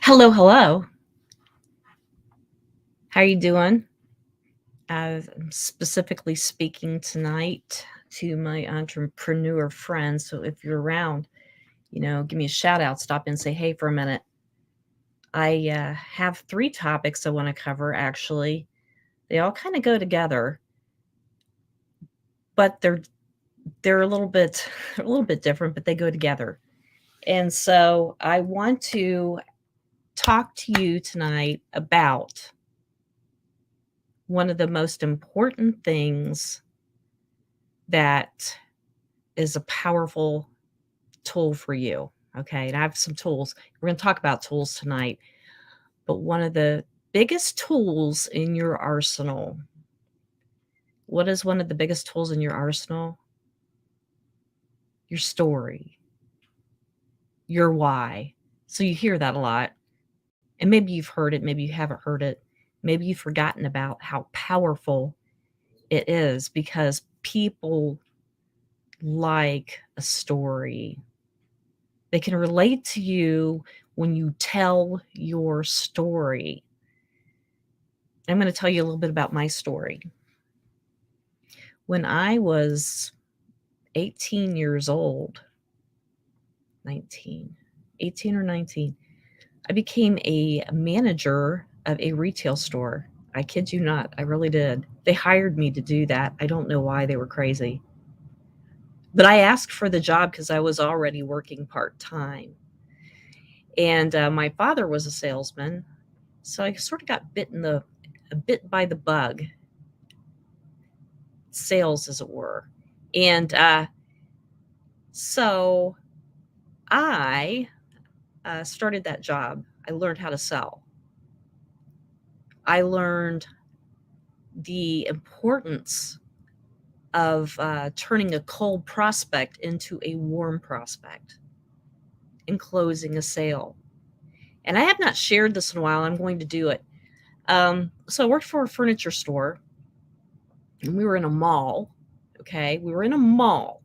Hello, hello. How are you doing? I'm specifically speaking tonight to my entrepreneur friends. So if you're around, give me a shout out, stop in, say hey for a minute. I have three topics I want to cover. Actually, they all kind of go together, but they're a little bit a little bit different, but they go together. And so I want to talk to you tonight about one of the most important things that is a powerful tool for you. Okay. And I have some tools. We're going to talk about tools tonight, but one of the biggest tools in your arsenal. What is one of the biggest tools in your arsenal? Your story, your why. So you hear that a lot. And maybe you've heard it, maybe you haven't heard it. Maybe you've forgotten about how powerful it is because people like a story. They can relate to you when you tell your story. I'm going to tell you a little bit about my story. When I was 18 years old, 19, 18 or 19, I became a manager of a retail store. I kid you not, I really did. They hired me to do that. I don't know why, they were crazy. But I asked for the job because I was already working part time. And my father was a salesman. So I sort of got bit by the bug, sales as it were. And so I started that job. I learned how to sell. I learned the importance of turning a cold prospect into a warm prospect and closing a sale. And I have not shared this in a while. I'm going to do it. So I worked for a furniture store, and we were in a mall. Okay, we were in a mall.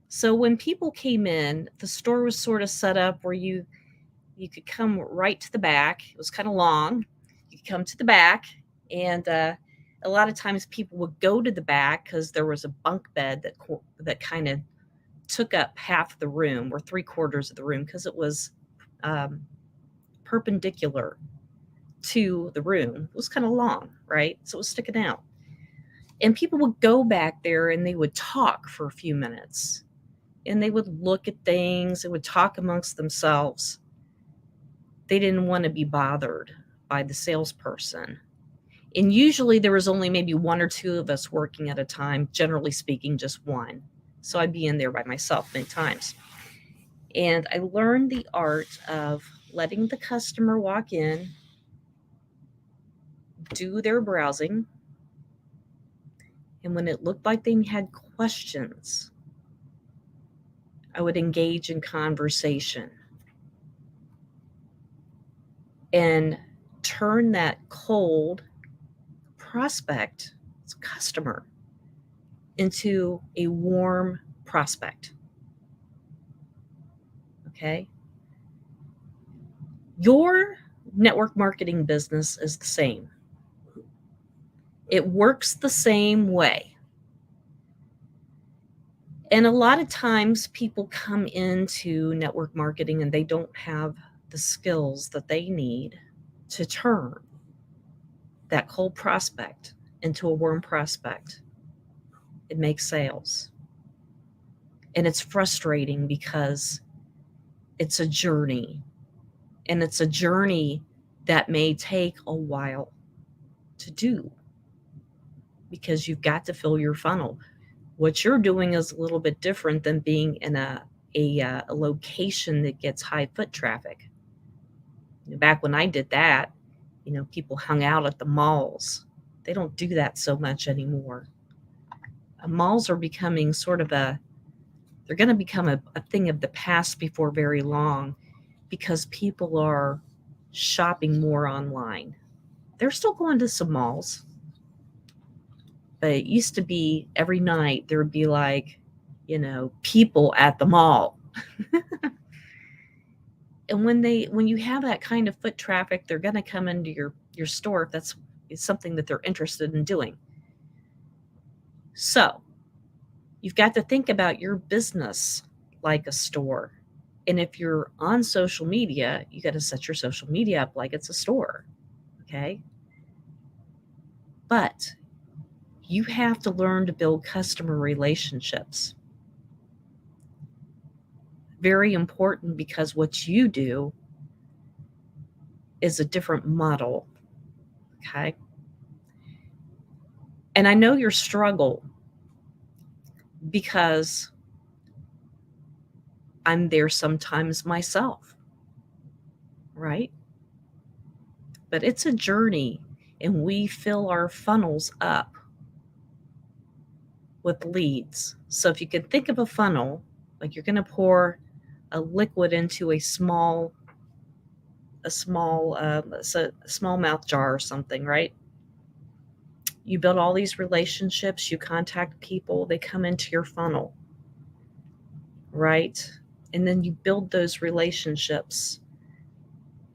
So when people came in, the store was sort of set up where you could come right to the back. It was kind of long. You could come to the back, and a lot of times people would go to the back because there was a bunk bed that kind of took up half the room or three quarters of the room because it was um, perpendicular to the room. It was kind of long, right? So it was sticking out. And people would go back there and they would talk for a few minutes and they would look at things and would talk amongst themselves. They didn't want to be bothered by the salesperson. And usually there was only maybe one or two of us working at a time, generally speaking, just one. So I'd be in there by myself many times. And I learned the art of letting the customer walk in, do their browsing, and when it looked like they had questions, I would engage in conversation and turn that cold prospect, customer, into a warm prospect. Okay? Your network marketing business is the same. It works the same way. And a lot of times people come into network marketing and they don't have the skills that they need to turn that cold prospect into a warm prospect. It makes sales. And it's frustrating because it's a journey. And it's a journey that may take a while to do because you've got to fill your funnel. What you're doing is a little bit different than being in a location that gets high foot traffic. Back when I did that, people hung out at the malls. They don't do that so much anymore. Malls are becoming they're going to become a thing of the past before very long because people are shopping more online. They're still going to some malls, but it used to be every night there would be people at the mall. And when you have that kind of foot traffic, they're going to come into your store if that's something that they're interested in doing. So you've got to think about your business like a store. And if you're on social media, you got to set your social media up like it's a store. Okay. But you have to learn to build customer relationships. Very important, because what you do is a different model. Okay. And I know your struggle, because I'm there sometimes myself, right? But it's a journey, and we fill our funnels up with leads. So if you can think of a funnel, like you're going to pour a liquid into a small mouth jar or something, right? You build all these relationships, you contact people, they come into your funnel, right? And then you build those relationships.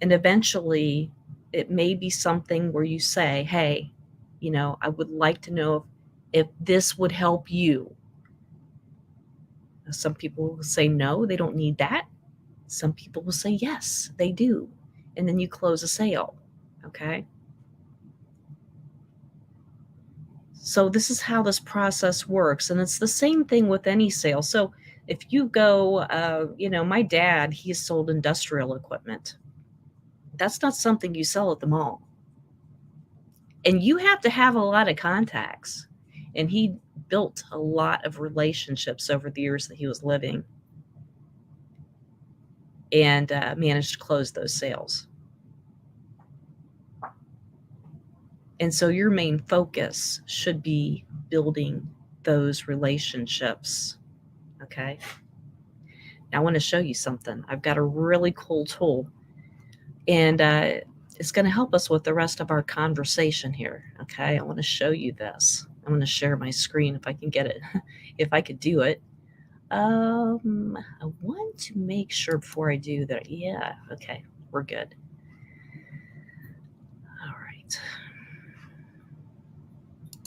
And eventually it may be something where you say, hey, I would like to know if this would help you. Some people will say no, they don't need that. Some people will say yes, they do. And then you close a sale. Okay. So this is how this process works. And it's the same thing with any sale. So if you go, my dad, he sold industrial equipment. That's not something you sell at the mall. And you have to have a lot of contacts. And he built a lot of relationships over the years that he was living, and managed to close those sales. And so your main focus should be building those relationships. Okay. Now I want to show you something. I've got a really cool tool, and it's going to help us with the rest of our conversation here. Okay. I want to show you this. I'm going to share my screen if I can get it, if I could do it. I want to make sure before I do that. Yeah. Okay. We're good. All right.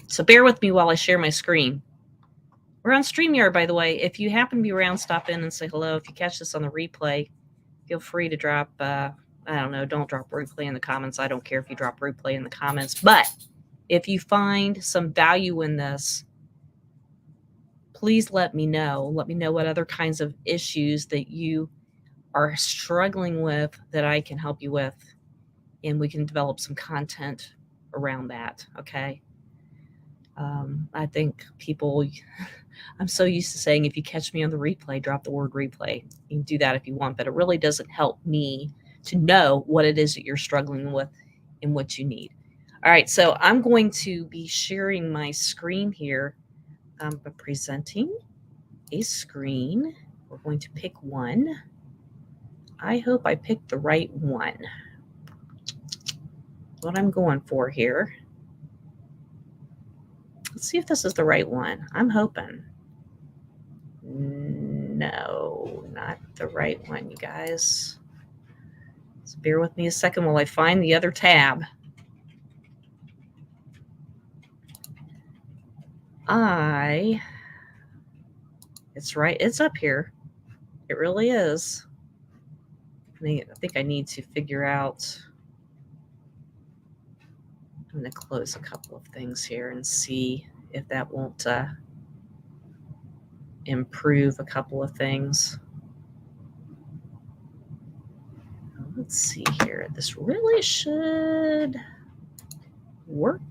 So bear with me while I share my screen. We're on StreamYard, by the way. If you happen to be around, stop in and say hello. If you catch this on the replay, feel free to drop, don't drop replay in the comments. I don't care if you drop replay in the comments. But if you find some value in this, please let me know. Let me know what other kinds of issues that you are struggling with that I can help you with, and we can develop some content around that. Okay. I think people, I'm so used to saying, if you catch me on the replay, drop the word replay. You can do that if you want, but it really doesn't help me to know what it is that you're struggling with and what you need. All right. So I'm going to be sharing my screen here. I'm presenting a screen. We're going to pick one. I hope I picked the right one. What I'm going for here. Let's see if this is the right one. I'm hoping. No, not the right one, you guys. So bear with me a second while I find the other tab. It's right. It's up here. It really is. I think I need to figure out. I'm going to close a couple of things here and see if that won't improve a couple of things. Let's see here. This really should work.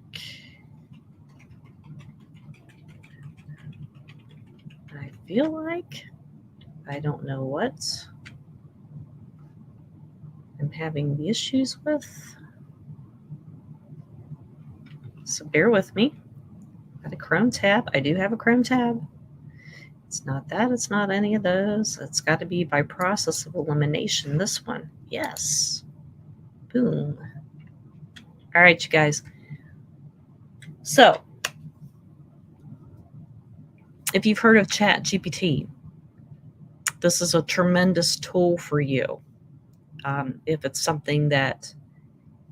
I feel like I don't know what I'm having the issues with. So bear with me. Got a Chrome tab. I do have a Chrome tab. It's not that. It's not any of those. It's got to be by process of elimination. This one. Yes. Boom. All right, you guys. So if you've heard of ChatGPT, this is a tremendous tool for you. If it's something that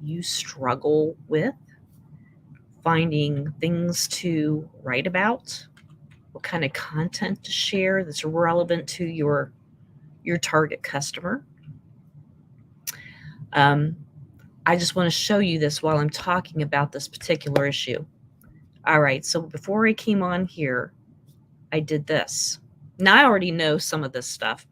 you struggle with, finding things to write about, what kind of content to share that's relevant to your target customer. Um, I just want to show you this while I'm talking about this particular issue. All right, so before I came on here, I did this. Now I already know some of this stuff,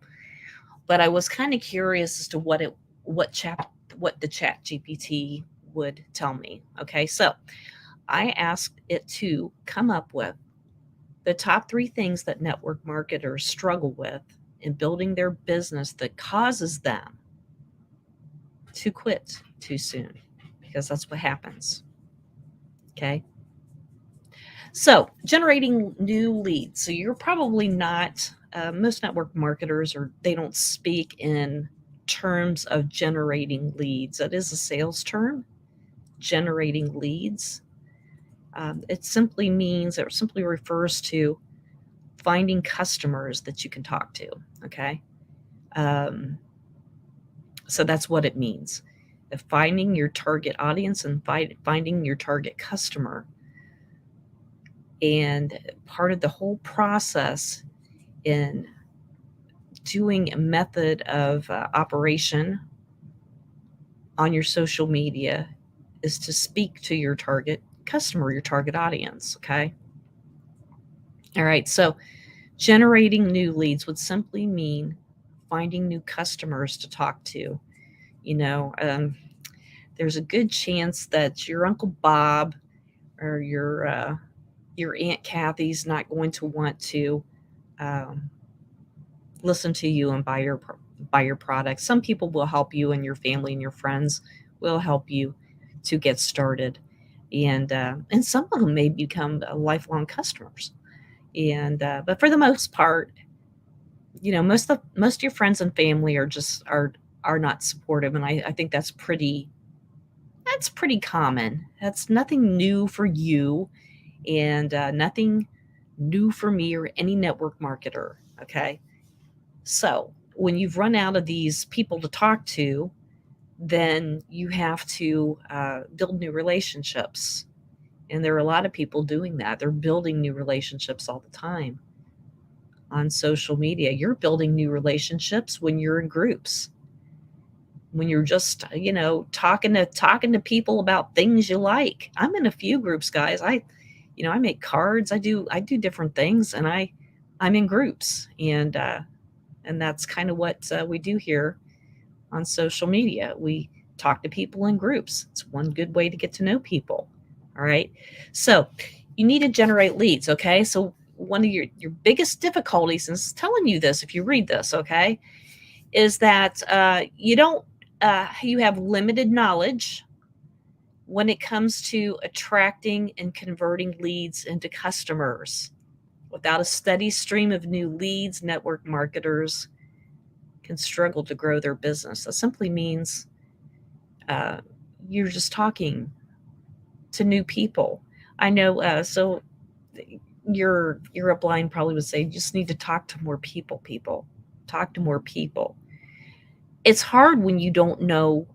but I was kind of curious as to what the Chat GPT would tell me. Okay, so I asked it to come up with the top 3 things that network marketers struggle with in building their business that causes them to quit too soon, because that's what happens. Okay. So, generating new leads. So, you're probably not, most network marketers, or they don't speak in terms of generating leads. That is a sales term, generating leads. It simply means, it simply refers to finding customers that you can talk to. Okay. Um, so that's what it means. Finding your target audience and finding your target customer. And part of the whole process in doing a method of operation on your social media is to speak to your target customer, your target audience. Okay. All right. So generating new leads would simply mean finding new customers to talk to. You know, there's a good chance that your Uncle Bob or your Aunt Kathy's not going to want to um, listen to you and buy your product. Some people will help you, and your family and your friends will help you to get started, and some of them may become lifelong customers. And but for the most part, you know, most of your friends and family are not supportive, and I think that's pretty common. That's nothing new for you, and nothing new for me or any network marketer. Okay. So when you've run out of these people to talk to, then you have to build new relationships. And there are a lot of people doing that. They're building new relationships all the time on social media. You're building new relationships when you're in groups, when you're just, you know, talking to people about things you like. I'm in a few groups, guys. I make cards. I do different things, and I'm in groups, and that's kind of what we do here on social media. We talk to people in groups. It's one good way to get to know people. All right. So you need to generate leads. Okay. So one of your biggest difficulties, and it's telling you this if you read this, okay, is that you have limited knowledge when it comes to attracting and converting leads into customers. Without a steady stream of new leads, network marketers can struggle to grow their business. That simply means uh, you're just talking to new people. I know. So your upline probably would say, you just need to talk to more people. People talk to more people. It's hard when you don't know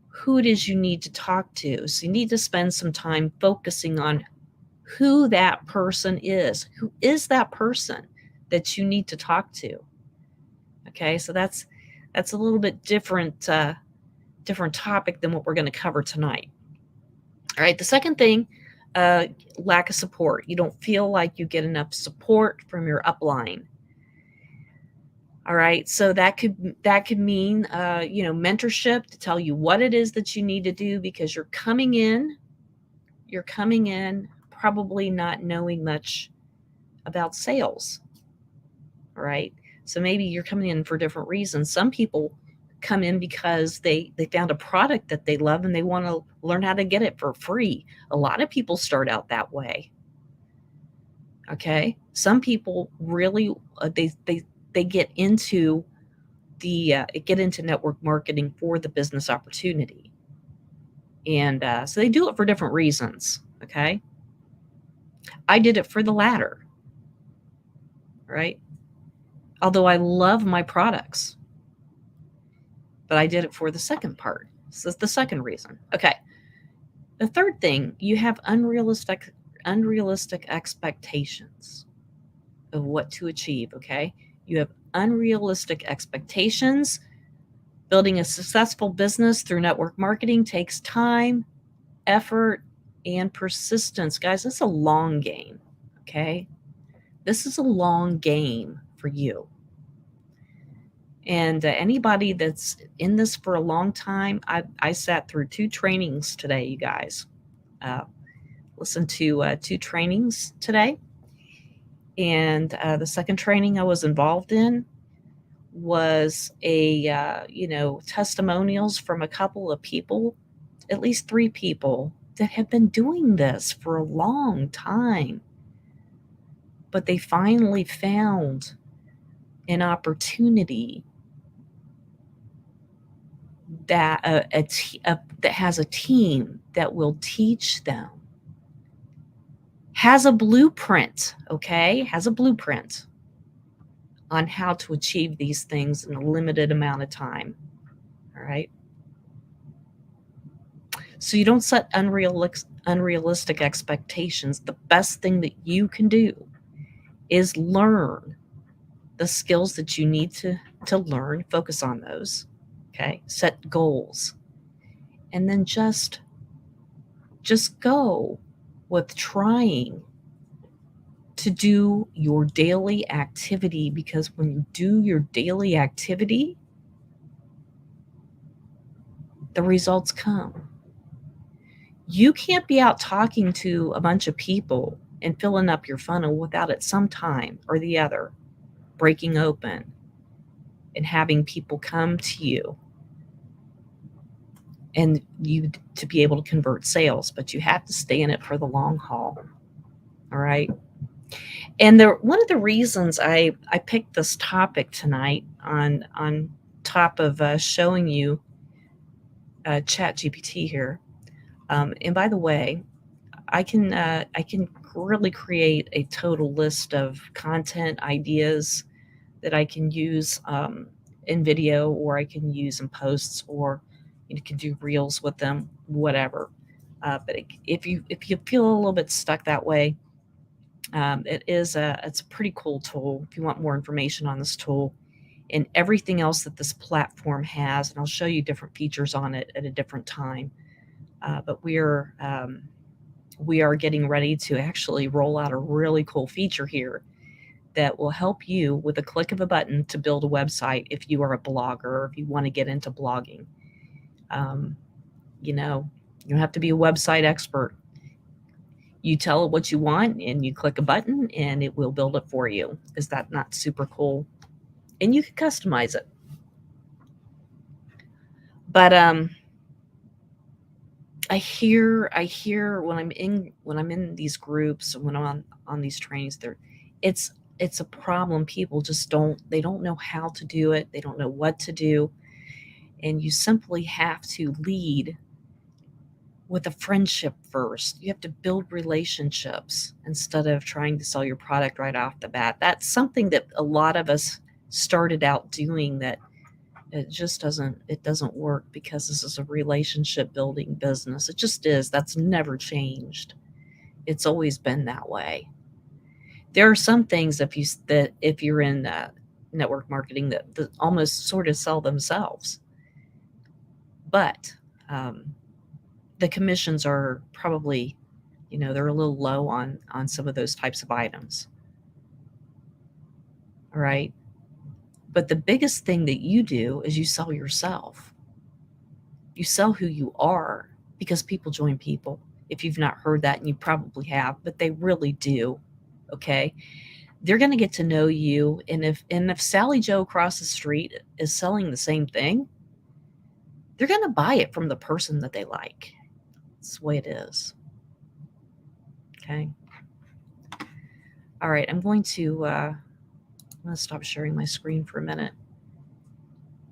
who it is you need to talk to. So you need to spend some time focusing on who that person is. Who is that person that you need to talk to? Okay, so that's a little bit different topic than what we're going to cover tonight. All right, the second thing, lack of support. You don't feel like you get enough support from your upline. All right, so that could mean mentorship to tell you what it is that you need to do, because you're coming in probably not knowing much about sales. All right, so maybe you're coming in for different reasons. Some people come in because they found a product that they love and they want to learn how to get it for free. A lot of people start out that way. Okay, some people really they get into network marketing for the business opportunity, and so they do it for different reasons. Okay, I did it for the latter, right? Although I love my products, but I did it for the second part. So that's the second reason. Okay. The third thing, you have unrealistic expectations of what to achieve, okay? You have unrealistic expectations. Building a successful business through network marketing takes time, effort, and persistence. Guys, it's a long game, okay? This is a long game for you. And anybody that's in this for a long time, I sat through 2 trainings today, you guys. Listened to 2 trainings today. And the second training I was involved in was testimonials from a couple of people, at least 3 people that have been doing this for a long time. But they finally found an opportunity that that has a team that will teach them, has a blueprint, okay? Has a blueprint on how to achieve these things in a limited amount of time. All right. So you don't set unrealistic expectations. The best thing that you can do is learn the skills that you need to learn, focus on those. Okay. Set goals. And then just go with trying to do your daily activity, because when you do your daily activity, the results come. You can't be out talking to a bunch of people and filling up your funnel without at some time or the other breaking open and having people come to you and you to be able to convert sales, but you have to stay in it for the long haul. All right. And one of the reasons I picked this topic tonight on top of showing you ChatGPT here. And by the way, I can really create a total list of content ideas that I can use in video, or I can use in posts, or you can do reels with them, whatever. But if you feel a little bit stuck that way, it's a pretty cool tool. If you want more information on this tool and everything else that this platform has, and I'll show you different features on it at a different time. But we are getting ready to actually roll out a really cool feature here that will help you with a click of a button to build a website if you are a blogger or if you want to get into blogging. You don't have to be a website expert. You tell it what you want and you click a button and it will build it for you. Is that not super cool? And you can customize it. But I hear when I'm in these groups, when I'm on these trainings, it's a problem. People just don't know how to do it. They don't know what to do. And you simply have to lead with a friendship first. You have to build relationships instead of trying to sell your product right off the bat. That's something that a lot of us started out doing that it doesn't work, because this is a relationship building business. It just is. That's never changed. It's always been that way. There are some things if you're in network marketing that almost sort of sell themselves, but the commissions are probably, they're a little low on some of those types of items. All right. But the biggest thing that you do is you sell yourself. You sell who you are, because people join people. If you've not heard that, and you probably have, but they really do. Okay. They're going to get to know you. And if Sally Joe across the street is selling the same thing, they're going to buy it from the person that they like. That's the way it is. Okay. All right. I'm going to stop sharing my screen for a minute.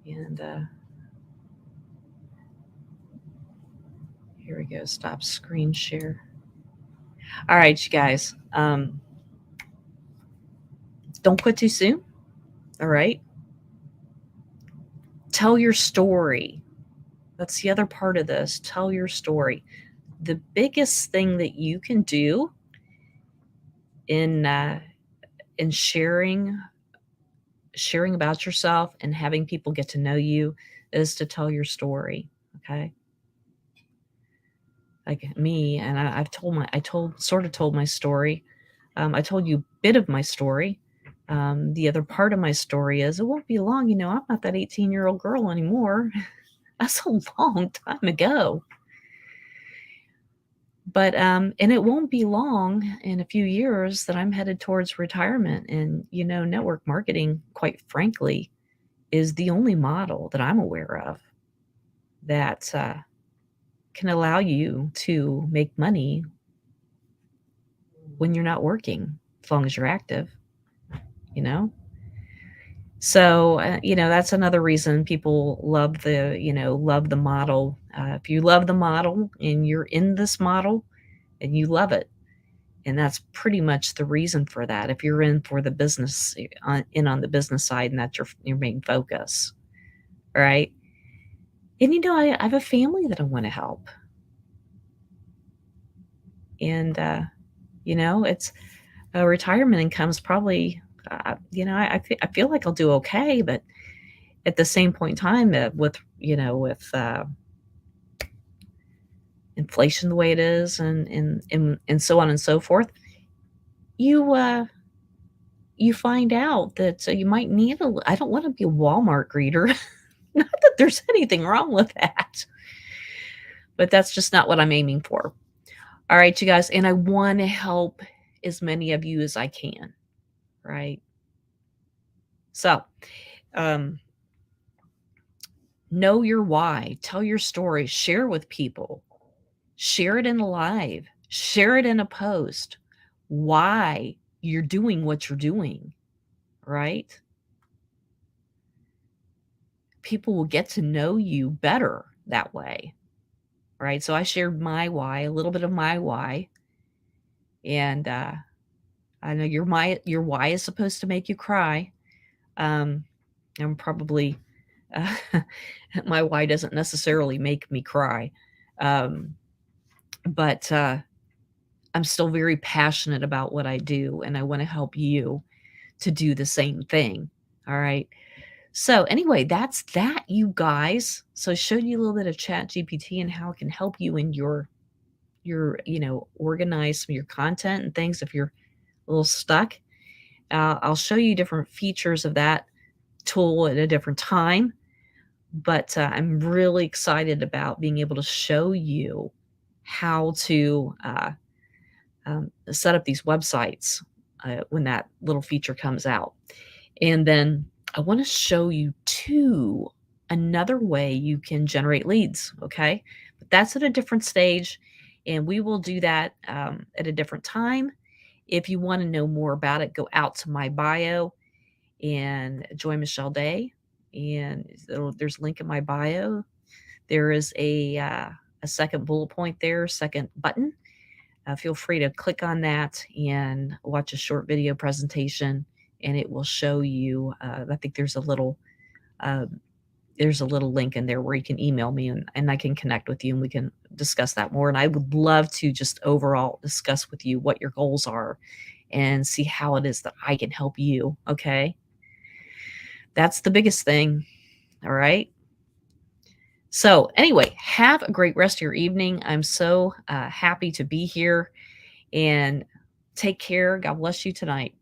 And here we go. Stop screen share. All right, you guys. Don't quit too soon. All right. Tell your story. That's the other part of this. Tell your story. The biggest thing that you can do in sharing about yourself and having people get to know you is to tell your story. Okay. Like me, and I've told my story. I told you a bit of my story. The other part of my story is it won't be long. I'm not that 18-year-old girl anymore. That's a long time ago. But and it won't be long, in a few years, that I'm headed towards retirement. And network marketing, quite frankly, is the only model that I'm aware of that can allow you to make money when you're not working, as long as you're active. So that's another reason people love the model. If you love the model and you're in this model and you love it, and that's pretty much the reason for that. If you're in for the business, on the business side, and that's your main focus, right? And I have a family that I want to help, and it's retirement income's probably, I feel like I'll do okay, but at the same point in time, with inflation the way it is, and so on and so forth, you you find out that you might need I don't want to be a Walmart greeter. Not that there's anything wrong with that, but that's just not what I'm aiming for. All right, you guys, and I want to help as many of you as I can, right? So, um, know your why, tell your story, share with people, share it in a live, share it in a post, why you're doing what you're doing, right? People will get to know you better that way, right? So I shared my why, a little bit of my why, and I know your why is supposed to make you cry. I'm probably uh, my why doesn't necessarily make me cry, um, but I'm still very passionate about what I do, and I want to help you to do the same thing. All right. So anyway, that's that, you guys. So I showed you a little bit of Chat GPT and how it can help you in organize some of your content and things if you're a little stuck. I'll show you different features of that tool at a different time, but I'm really excited about being able to show you how to set up these websites when that little feature comes out. And then I want to show you too another way you can generate leads. Okay. But that's at a different stage. And we will do that at a different time. If you want to know more about it, go out to my bio and join Michelle Day. And there's a link in my bio. There is a second bullet point there, second button. Feel free to click on that and watch a short video presentation, and it will show you. I think there's a little link in there where you can email me, and I can connect with you, and we can discuss that more. And I would love to just overall discuss with you what your goals are and see how it is that I can help you. Okay. That's the biggest thing. All right. So anyway, have a great rest of your evening. I'm so happy to be here, and take care. God bless you tonight.